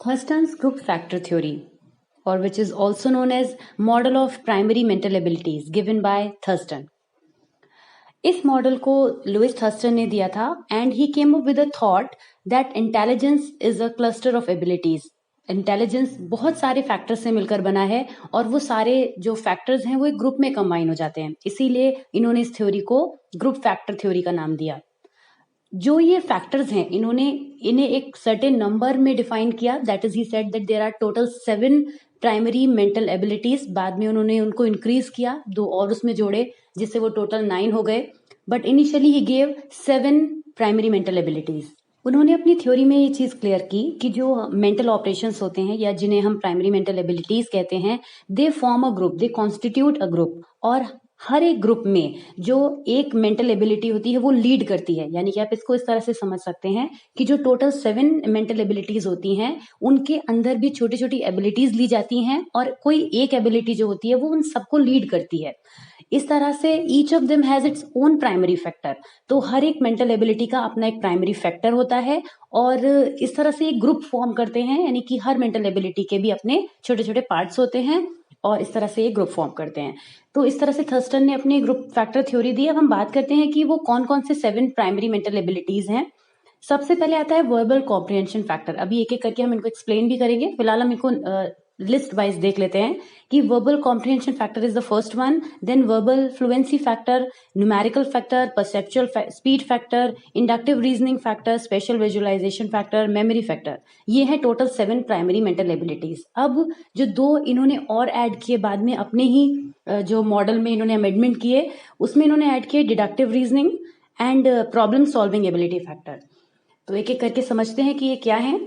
Thurston's group factor theory, or which is also known as model of primary mental abilities given by Thurston. इस model को Louis Thurston ने दिया था and he came up with a thought that intelligence is a cluster of abilities. Intelligence बहुत सारे factors से मिलकर बना है और वो सारे जो फैक्टर्स हैं वो एक ग्रुप में कंबाइन हो जाते हैं. इसीलिए इन्होंने इस थ्योरी को ग्रुप फैक्टर थ्योरी का नाम दिया. जो ये फैक्टर्स हैं इन्हें एक सर्टेन नंबर में डिफाइन किया. That is he said that there are total 7 primary mental abilities. बाद में उन्होंने उनको इंक्रीज किया, 2 और उसमें जोड़े जिससे वो टोटल 9 हो गए. But initially he gave 7 primary mental abilities. उन्होंने अपनी थ्योरी में ये चीज क्लियर की कि जो मेंटल ऑपरेशंस होते हैं या जिन्हें हम प्राइमरी मेंटल एबिलिटीज कहते हैं, they form a group, they constitute a group. और हर एक ग्रुप में जो एक मेंटल एबिलिटी होती है वो लीड करती है. यानी कि आप इसको इस तरह से समझ सकते हैं कि जो टोटल 7 मेंटल एबिलिटीज होती हैं उनके अंदर भी छोटी छोटी एबिलिटीज ली जाती हैं और कोई एक एबिलिटी जो होती है वो उन सबको लीड करती है. इस तरह से each of them has its own primary factor. तो हर एक मेंटल एबिलिटी का अपना एक प्राइमरी फैक्टर होता है और इस तरह से एक ग्रुप फॉर्म करते हैं. यानी कि हर मेंटल एबिलिटी के भी अपने छोटे छोटे पार्ट्स होते हैं और इस तरह से एक ग्रुप फॉर्म करते हैं. तो इस तरह से थर्स्टन ने अपनी ग्रुप फैक्टर थ्योरी दी. अब हम बात करते हैं कि वो कौन कौन से 7 प्राइमरी मेंटल एबिलिटीज हैं. सबसे पहले आता है वर्बल कॉम्प्रिहेंशन फैक्टर. अभी एक एक करके हम इनको एक्सप्लेन भी करेंगे. फिलहाल हम इनको लिस्ट वाइज देख लेते हैं कि verbal comprehension factor is the first one, then verbal fluency factor, numerical factor, perceptual speed factor, inductive reasoning factor, spatial visualisation factor, memory factor. ये है टोटल 7 प्राइमरी मेंटल एबिलिटीज. अब जो 2 इन्होंने और ऐड किए बाद में अपने ही जो मॉडल में इन्होंने अमेंडमेंट किए उसमें इन्होंने ऐड किए deductive reasoning and problem solving ability factor. तो एक एक करके समझते हैं कि ये क्या है.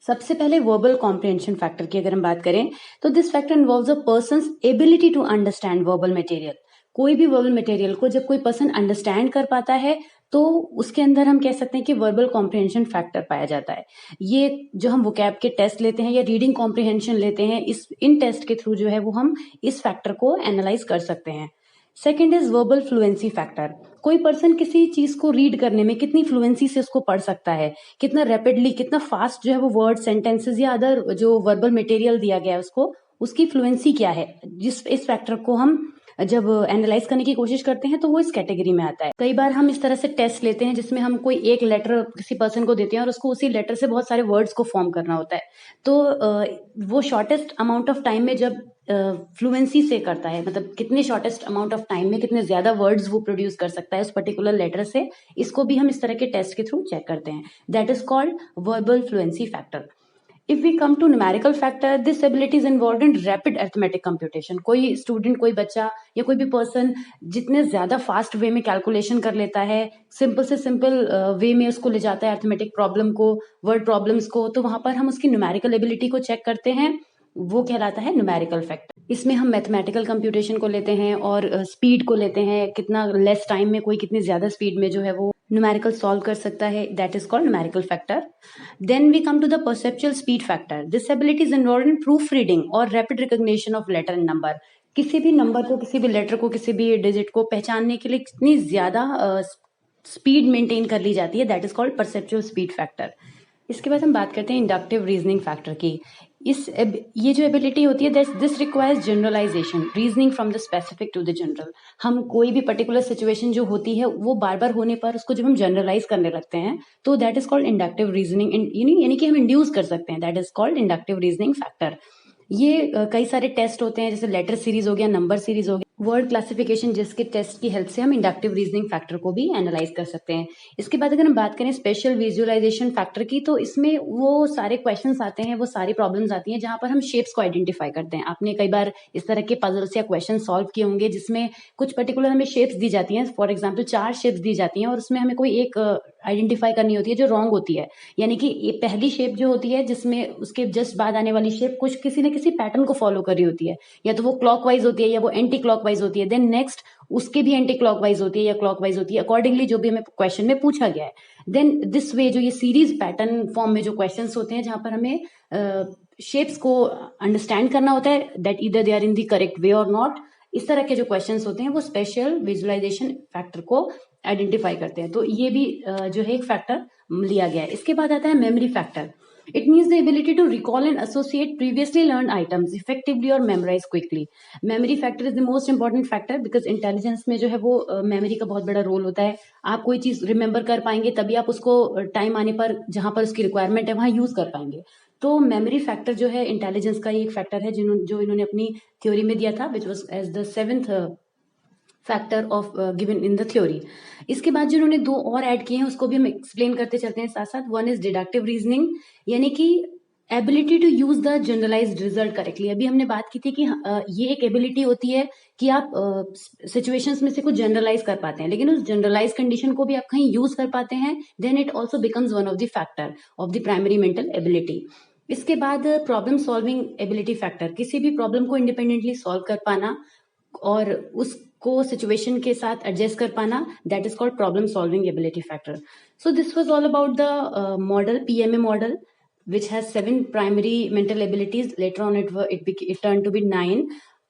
सबसे पहले वर्बल कॉम्प्रिहेंशन फैक्टर की अगर हम बात करें तो this factor involves a person's ability to understand verbal material. कोई भी वर्बल मटेरियल को जब कोई पर्सन अंडरस्टैंड कर पाता है तो उसके अंदर हम कह सकते हैं कि वर्बल कॉम्प्रिहेंशन फैक्टर पाया जाता है. ये जो हम वोकैब के टेस्ट लेते हैं या रीडिंग कॉम्प्रिहेंशन लेते हैं, इन टेस्ट के थ्रू जो है वो हम इस फैक्टर को एनालाइज कर सकते हैं. Second is verbal fluency factor. कोई पर्सन किसी चीज को रीड करने में कितनी फ्लुएंसी से उसको पढ़ सकता है, कितना रैपिडली, कितना फास्ट जो है वो वर्ड, सेंटेंसेस या अदर जो वर्बल मटेरियल दिया गया है उसको, उसकी फ्लुएंसी क्या है. इस फैक्टर को हम जब एनालाइज करने की कोशिश करते हैं तो वो इस कैटेगरी में आता है. कई बार हम इस तरह से टेस्ट लेते हैं जिसमें हम कोई एक लेटर किसी पर्सन को देते हैं और उसको उसी लेटर से बहुत सारे वर्ड्स को फॉर्म करना होता है. तो वो शॉर्टेस्ट अमाउंट ऑफ टाइम में जब फ्लुएंसी से करता है, मतलब कितने शॉर्टेस्ट अमाउंट ऑफ टाइम में कितने ज्यादा वर्ड्स वो प्रोड्यूस कर सकता है उस पर्टिकुलर लेटर से, इसको भी हम इस तरह के टेस्ट के थ्रू चेक करते हैं. That is called verbal fluency factor. If we come to numerical factor, this ability is involved in rapid arithmetic computation. कोई स्टूडेंट, कोई बच्चा या कोई भी पर्सन जितने ज्यादा फास्ट वे में कैलकुलेशन कर लेता है, सिंपल से सिंपल वे में उसको ले जाता है अर्थमेटिक प्रॉब्लम को, वर्ड प्रॉब्लम्स को, तो वहां पर हम उसकी न्यूमेरिकल एबिलिटी को चेक करते हैं. वो कहलाता है न्यूमेरिकल फैक्टर. इसमें हम मैथमेटिकल कंप्यूटेशन को लेते हैं और स्पीड को लेते हैं. कितना लेस टाइम में कोई कितनी ज्यादा स्पीड में जो है वो न्यूमेरिकल सॉल्व कर सकता है. That is called numerical factor. Then we come to the perceptual speed factor. This ability is involved in proof reading और rapid recognition of letter and number. किसी भी नंबर को, किसी भी लेटर को, किसी भी डिजिट को पहचानने के लिए कितनी ज्यादा स्पीड मेंटेन कर ली जाती है, that is called perceptual speed factor. इसके बाद हम बात करते हैं इंडक्टिव रीजनिंग फैक्टर की. ये जो एबिलिटी होती है, this requires generalisation, reasoning from the specific to the general. हम कोई भी पर्टिकुलर सिचुएशन जो होती है वो बार बार होने पर उसको जब हम जनरलाइज करने लगते हैं तो that is called inductive reasoning. यानी कि हम इंड्यूस कर सकते हैं. That is called inductive reasoning factor. ये कई सारे टेस्ट होते हैं, जैसे लेटर सीरीज हो गया, नंबर सीरीज हो गया, वर्ड क्लासिफिकेशन, जिसके टेस्ट की हेल्प से हम इंडक्टिव रीजनिंग फैक्टर को भी एनालाइज कर सकते हैं. इसके बाद अगर हम बात करें स्पेशल विजुअलाइजेशन फैक्टर की, तो इसमें वो सारे क्वेश्चंस आते हैं, वो सारी प्रॉब्लम्स आती हैं जहां पर हम शेप्स को आइडेंटिफाई करते हैं. आपने कई बार इस तरह के पजल्स या क्वेश्चन सॉल्व किए होंगे जिसमें कुछ पर्टिकुलर हमें शेप्स दी जाती हैं. फॉर एग्जाम्पल 4 शेप्स दी जाती हैं और उसमें हमें कोई एक आइडेंटिफाई करनी होती है जो रॉन्ग होती है. यानी कि ये पहली शेप जो होती है जिसमें उसके जस्ट बाद आने वाली शेप कुछ किसी न किसी पैटर्न को फॉलो कर रही होती है, या तो वो क्लॉकवाइज होती है या वो एंटी क्लॉकवाइज होती है. देन नेक्स्ट उसके भी एंटी क्लॉकवाइज होती है या क्लॉकवाइज होती है, अकॉर्डिंगली जो भी हमें क्वेश्चन में पूछा गया है. देन दिस वे, जो ये सीरीज पैटर्न फॉर्म में जो क्वेश्चंस होते हैं जहां पर हमें शेप्स को अंडरस्टैंड करना होता है, that either they are in the correct way और नॉट, इस तरह के जो क्वेश्चंस होते हैं वो स्पेशल विजुअलाइजेशन फैक्टर को आइडेंटिफाई करते हैं. तो ये भी जो है एक फैक्टर लिया गया है. इसके बाद आता है memory factor. It means the ability to recall and associate previously learned items effectively or memorize quickly. Memory factor is the most important factor because intelligence में जो है वो memory का बहुत बड़ा रोल होता है. आप कोई चीज रिमेंबर कर पाएंगे तभी आप उसको टाइम आने पर जहां पर उसकी रिक्वायरमेंट है वहां यूज कर पाएंगे. तो मेमोरी फैक्टर जो है इंटेलिजेंस का ही एक फैक्टर है जो इन्होंने अपनी थ्योरी में दिया था, which was as the 7th factor of given in the theory. इसके बाद जो उन्होंने 2 और ऐड किए हैं उसको भी हम एक्सप्लेन करते चलते हैं साथ साथ. वन इज डिडक्टिव रीजनिंग, यानी कि ability to use the generalised result correctly. अभी हमने बात की थी कि ये एक एबिलिटी होती है कि आप सिचुएशंस में से कुछ जनरलाइज कर पाते हैं, लेकिन उस जनरलाइज कंडीशन को भी आप कहीं यूज कर पाते हैं, then it also becomes one of the factor of the primary mental ability. इसके बाद प्रॉब्लम सॉल्विंग एबिलिटी फैक्टर, किसी भी प्रॉब्लम को इंडिपेंडेंटली सॉल्व कर पाना और उसको सिचुएशन के साथ एडजस्ट कर पाना, that is called problem solving ability factor. So this was all about the model, PMA model, which has 7 primary mental abilities. Later on it turned to be 9,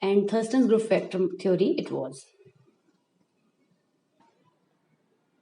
and Thurston's group factor theory it was.